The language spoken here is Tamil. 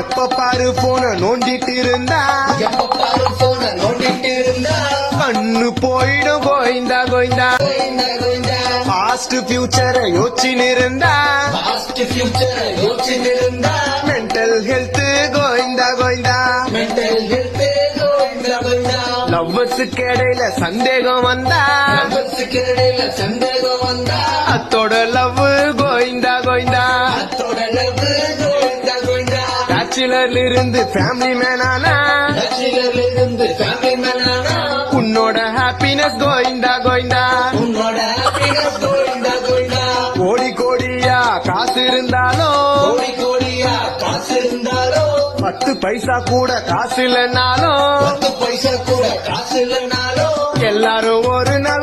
எப்ப பாரு போன நோண்டிட்டு இருந்தா கண்ணு போயிடும் கோயிந்தா கோயிந்தா பாஸ்ட் ஃபியூச்சரை யோசிச்சு இருந்தா மென்டல் ஹெல்த் கோயிந்தா கோயிந்தா லவ்வர்ஸுக்கு இடையில சந்தேகம் வந்தா அத்தோட லவ் கோயிந்தா கோயிந்தா பேச்சுலர்ல இருந்து ஃபேமிலி மேனானா உன்னோட ஹாப்பினஸ் கோயிந்தா கோயிந்தா கோடி கோடியா காசு இருந்தாலும் 10 பைசா கூட காசு இல்லைனாலும் எல்லாரும் ஒரு நாள்